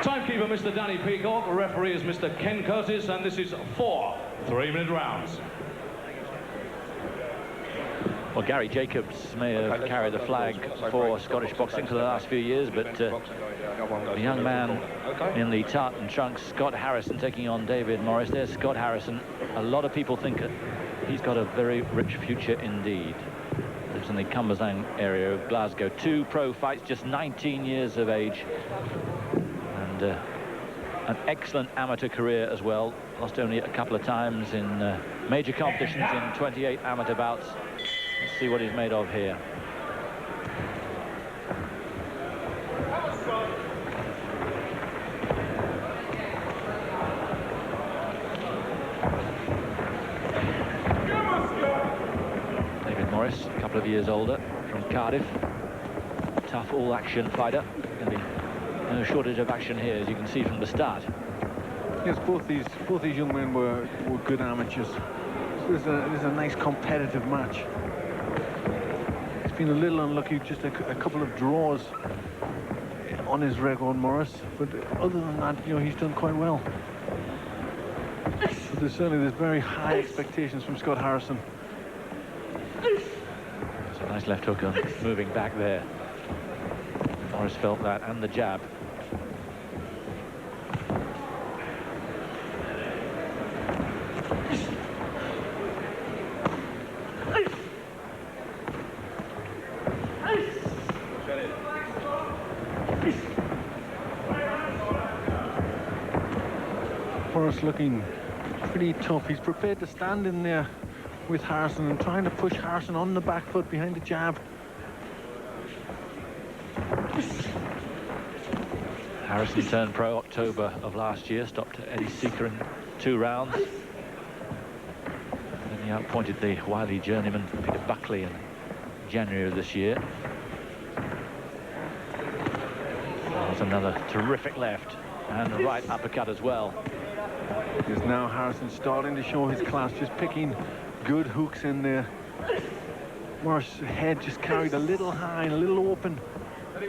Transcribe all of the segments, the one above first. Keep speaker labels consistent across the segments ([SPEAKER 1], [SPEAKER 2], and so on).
[SPEAKER 1] Timekeeper, Mr. Danny Peacock. The referee is Mr. Ken Curtis, and this is 4 3-minute rounds.
[SPEAKER 2] Well, Gary Jacobs may have carried the flag for Scottish boxing for the last few years, but the young man in the tartan trunks, Scott Harrison, taking on David Morris. There's Scott Harrison. A lot of people think that he's got a very rich future indeed. Lives in the Cumberslang area of Glasgow. 2 pro fights, just 19 years of age. And an excellent amateur career as well. Lost only a couple of times in major competitions in 28 amateur bouts. Let's see what he's made of here. David Morris, a couple of years older, from Cardiff. Tough all-action fighter. Going to be no shortage of action here, as you can see from the start.
[SPEAKER 3] Yes, both these young men were good amateurs. So this is a nice competitive match. He's been a little unlucky, just a couple of draws on his record, Morris. But other than that, you know, he's done quite well. But there's very high expectations from Scott Harrison.
[SPEAKER 2] It's a nice left hook on moving back there. Morris felt that, and the jab.
[SPEAKER 3] Morris looking pretty tough. He's prepared to stand in there with Harrison and trying to push Harrison on the back foot behind the jab.
[SPEAKER 2] Harrison turned pro October of last year, stopped Eddie Seeker in 2 rounds. And then he outpointed the wily journeyman Peter Buckley in January of this year. There's another terrific left and the right uppercut as well.
[SPEAKER 3] Is now Harrison starting to show his class, just picking good hooks in there. Morris' head just carried a little high and a little open. A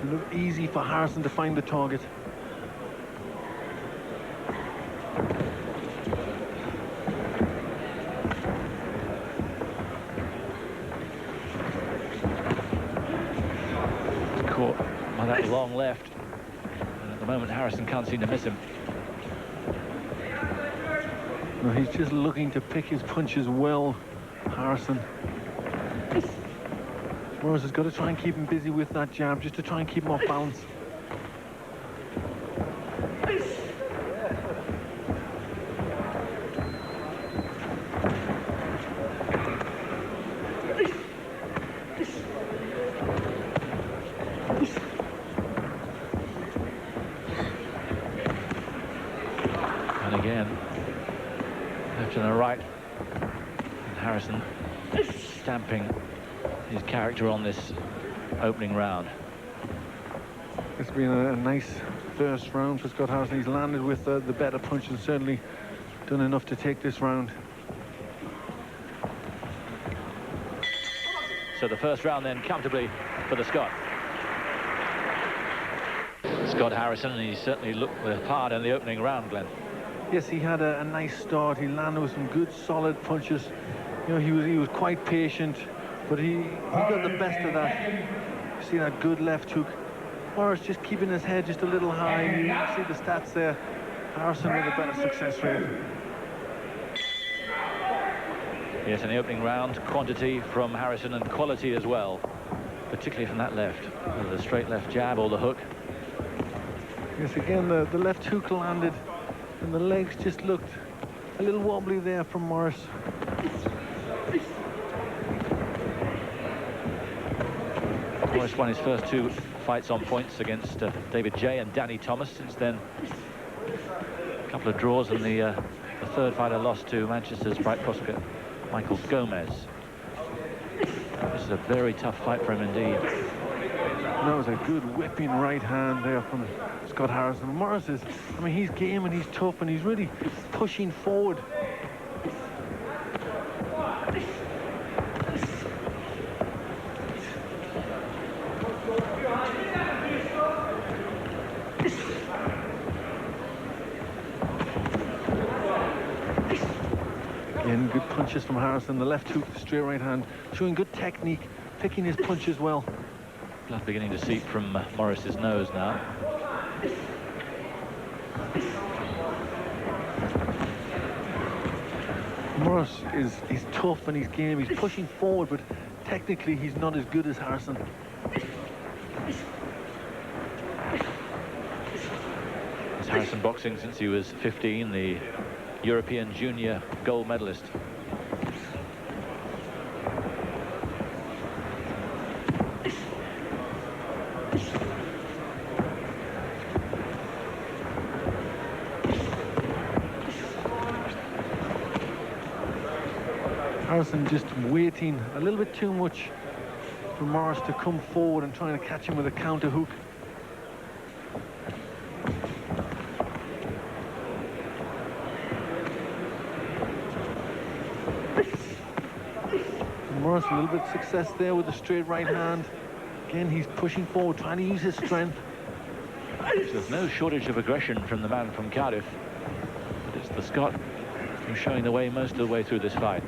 [SPEAKER 3] little easy for Harrison to find the target.
[SPEAKER 2] Caught by that long left. And at the moment, Harrison can't seem to miss him.
[SPEAKER 3] No, he's just looking to pick his punches well, Harrison. Morris has got to try and keep him busy with that jab, just to try and keep him off balance.
[SPEAKER 2] And again, left and a right. And Harrison stamping his character on this opening round.
[SPEAKER 3] It's been a nice first round for Scott Harrison. He's landed with the better punch and certainly done enough to take this round.
[SPEAKER 2] So the first round then comfortably for the Scot. Scott Harrison, and he certainly looked the part in the opening round, Glenn.
[SPEAKER 3] Yes, he had a nice start. He landed with some good solid punches. You know, he was quite patient, but he got the best of that. You see that good left hook. Morris just keeping his head just a little high. You see the stats there. Harrison with a better success rate.
[SPEAKER 2] Yes, in the opening round, quantity from Harrison and quality as well, particularly from that left. The straight left jab or the hook.
[SPEAKER 3] Yes, again, the left hook landed, and the legs just looked a little wobbly there from Morris.
[SPEAKER 2] Morris won his first 2 fights on points against David Jay and Danny Thomas. Since then, a couple of draws, and the third fighter lost to Manchester's bright prospect Michael Gomez. This is a very tough fight for him indeed.
[SPEAKER 3] That was a good whipping right hand there from Scott Harrison. Morris is, I mean, he's game and he's tough and he's really pushing forward. punches from Harrison. The left hook, the straight right hand, showing good technique, picking his punches well.
[SPEAKER 2] Blood beginning to seep from Morris's nose now.
[SPEAKER 3] Morris he's tough in his game. He's pushing forward, but technically he's not as good as Harrison.
[SPEAKER 2] He's Harrison boxing since he was 15, the European junior gold medalist.
[SPEAKER 3] Harrison just waiting a little bit too much for Morris to come forward and trying to catch him with a counter hook. Morris a little bit of success there with the straight right hand. Again, he's pushing forward, trying to use his strength.
[SPEAKER 2] There's no shortage of aggression from the man from Cardiff, but it's the Scot who's showing the way most of the way through this fight.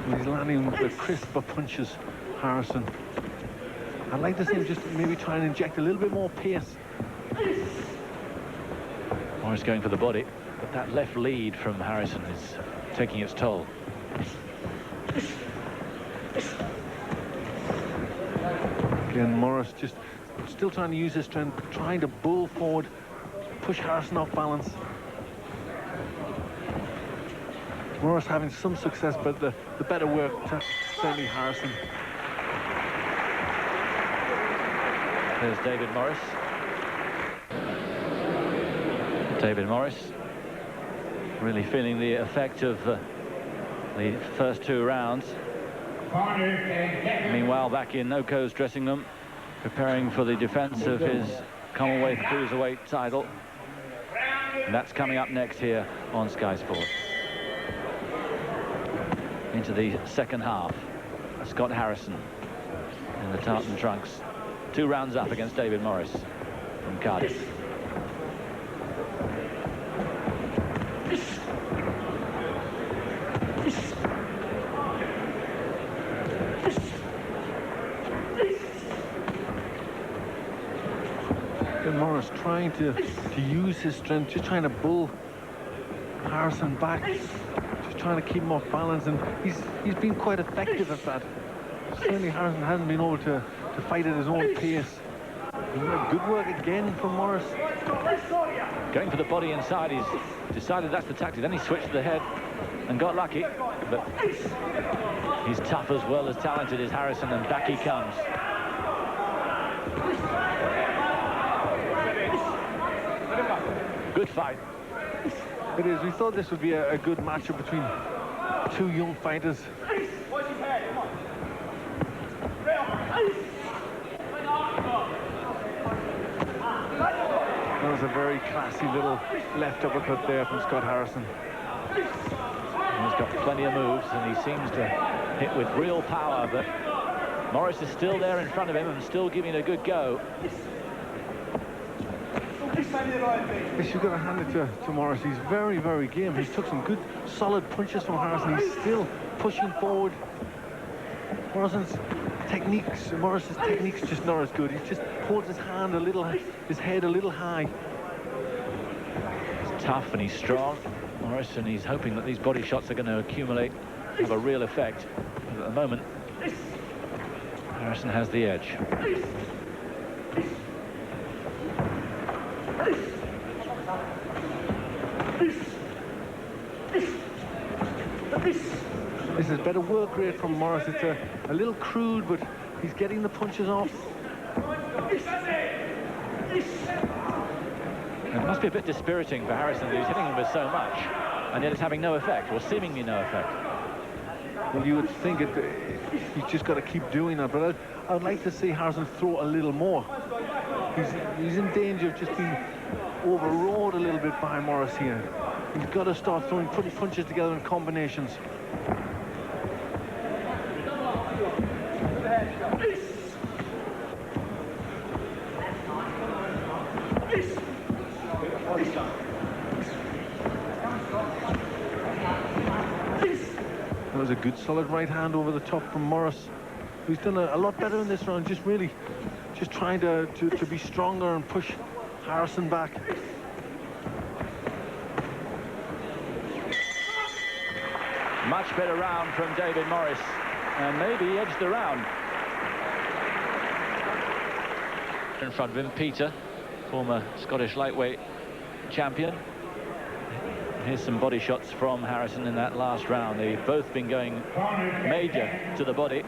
[SPEAKER 3] He's landing the crisper punches, Harrison. I'd like to see him just maybe try and inject a little bit more pace.
[SPEAKER 2] Morris going for the body, but that left lead from Harrison is taking its toll.
[SPEAKER 3] Again, Morris just still trying to use his strength, trying to bull forward, push Harrison off balance. Morris having some success, but the better work, certainly Harrison.
[SPEAKER 2] There's David Morris. David Morris really feeling the effect of the first two rounds. Meanwhile, back in Oko's dressing room, preparing for the defense of his Commonwealth Cruiserweight title. And that's coming up next here on Sky Sports. Into the second half, Scott Harrison in the tartan trunks. 2 rounds up against David Morris from Cardiff.
[SPEAKER 3] Morris trying to use his strength, just trying to bull Harrison back, just trying to keep him off balance, and he's been quite effective at that. Certainly Harrison hasn't been able to fight at his own pace. Good work again from Morris.
[SPEAKER 2] Going for the body inside, he's decided that's the tactic. Then he switched to the head and got lucky, but he's tough as well as talented as Harrison, and back he comes. Good fight.
[SPEAKER 3] It is. We thought this would be a good matchup between 2 young fighters. That was a very classy little left uppercut there from Scott Harrison.
[SPEAKER 2] He's got plenty of moves, and he seems to hit with real power, but Morris is still there in front of him and still giving it a good go.
[SPEAKER 3] Yes, you've got to hand it to Morris. He's very, very game. He took some good, solid punches from Harrison. He's still pushing forward. Morris's technique's just not as good. He just holds his head a little high.
[SPEAKER 2] He's tough and he's strong, Morris, and he's hoping that these body shots are going to accumulate, have a real effect. But at the moment, Harrison has the edge.
[SPEAKER 3] This is better work rate from Morris. It's a little crude, but he's getting the punches off.
[SPEAKER 2] It must be a bit dispiriting for Harrison, who's hitting him with so much, and yet it's having no effect, or seemingly no effect.
[SPEAKER 3] Well, you would think he's just got to keep doing that, but I'd like to see Harrison throw a little more. He's in danger of just being overawed a little bit by Morris here. He's got to start putting punches together in combinations. That was a good solid right hand over the top from Morris, who's done a lot better in this round, just trying to be stronger and push Harrison back.
[SPEAKER 2] Much better round from David Morris, and maybe he edged the round. In front of him, Peter, former Scottish lightweight champion. Here's some body shots from Harrison in that last round. They've both been going major to the body.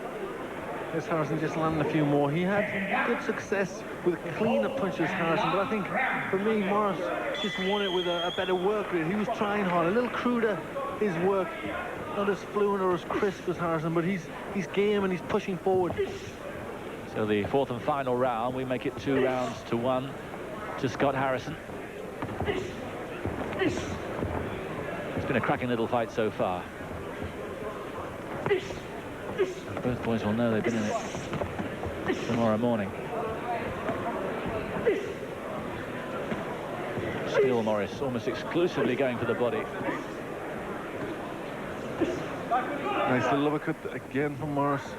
[SPEAKER 3] Yes, Harrison just landed a few more. He had good success with cleaner punches, Harrison, but I think for me, Morris just won it with a better work rate. He was trying hard, a little cruder, his work, not as fluent or as crisp as Harrison, but he's game and he's pushing forward.
[SPEAKER 2] So the fourth and final round, we make it 2 rounds to 1 to Scott Harrison. It's been a cracking little fight so far. Both boys will know they've been in it tomorrow morning. Still Morris almost exclusively going for the body.
[SPEAKER 3] Nice little uppercut again from Morris.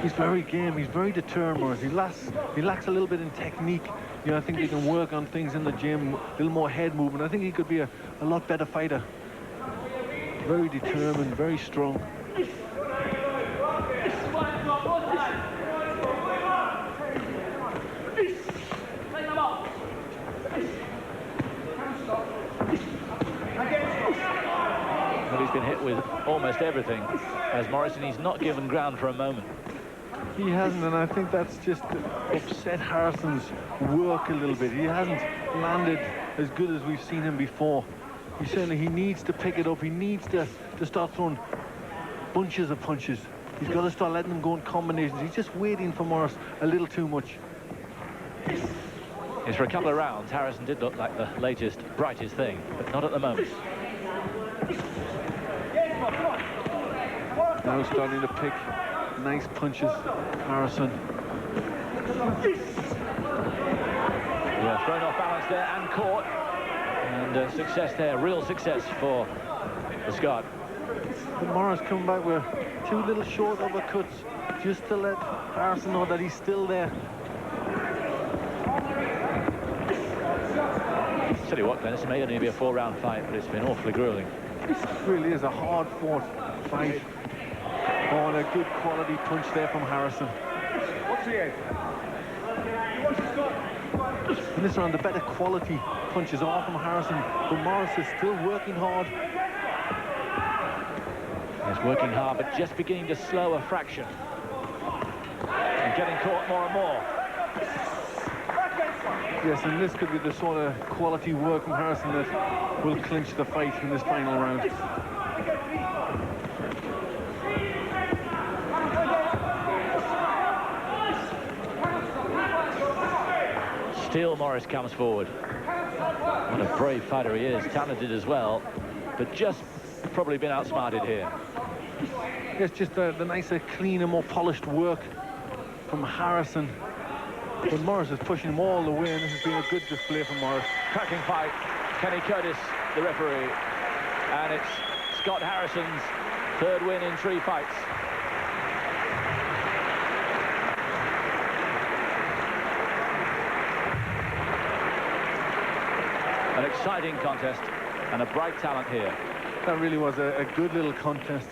[SPEAKER 3] He's very game, he's very determined, Morris. He lacks a little bit in technique. You know, I think he can work on things in the gym, a little more head movement. I think he could be a lot better fighter. Very determined, very strong.
[SPEAKER 2] But he's been hit with almost everything as Morrison. He's not given ground for a moment.
[SPEAKER 3] He hasn't, and I think that's just upset Harrison's work a little bit. He hasn't landed as good as we've seen him before. He needs to pick it up. He needs to start throwing bunches of punches. He's got to start letting them go in combinations. He's just waiting for Morris a little too much.
[SPEAKER 2] Yes, for a couple of rounds, Harrison did look like the latest, brightest thing, but not at the moment.
[SPEAKER 3] Now starting to pick nice punches, Harrison.
[SPEAKER 2] Yeah, thrown off balance there and caught. And success there, real success for the Scot.
[SPEAKER 3] But Morris coming back with 2 little short uppercuts just to let Harrison know that he's still there.
[SPEAKER 2] Tell you what, Glenn, this may only be a 4-round fight, but it's been awfully grueling.
[SPEAKER 3] This really is a hard-fought fight. Oh, and a good quality punch there from Harrison. In this round, the better quality punches are from Harrison, but Morris is still working hard.
[SPEAKER 2] He's working hard, but just beginning to slow a fraction. And getting caught more and more.
[SPEAKER 3] Yes, and this could be the sort of quality work from Harrison that will clinch the fight in this final round.
[SPEAKER 2] Still Morris comes forward. What a brave fighter he is, talented as well, but just probably been outsmarted here.
[SPEAKER 3] Yes, just the nicer, cleaner, more polished work from Harrison. But Morris is pushing him all the way, and this has been a good display from Morris.
[SPEAKER 2] Cracking fight. Kenny Curtis, the referee. And it's Scott Harrison's 3rd win in 3 fights. An exciting contest and a bright talent here.
[SPEAKER 3] That really was a good little contest.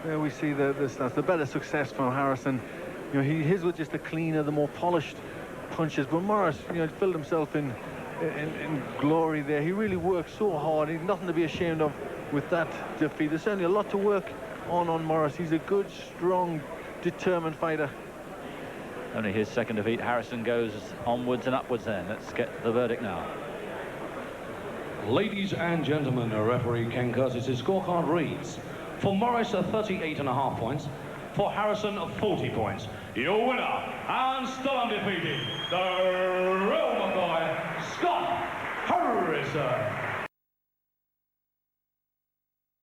[SPEAKER 3] There we see that's the better success from Harrison. You know, his was just the cleaner, the more polished punches, but Morris, you know, filled himself in glory there. He really worked so hard. He's nothing to be ashamed of with that defeat. There's certainly a lot to work on Morris. He's a good, strong, determined fighter.
[SPEAKER 2] Only his 2nd defeat. Harrison goes onwards and upwards then. Let's get the verdict now.
[SPEAKER 1] Ladies and gentlemen, referee Ken Curtis' scorecard reads: for Morris, 38.5 points. For Harrison, 40 points. Your winner, and still undefeated, the real McCoy, Scott Harrison.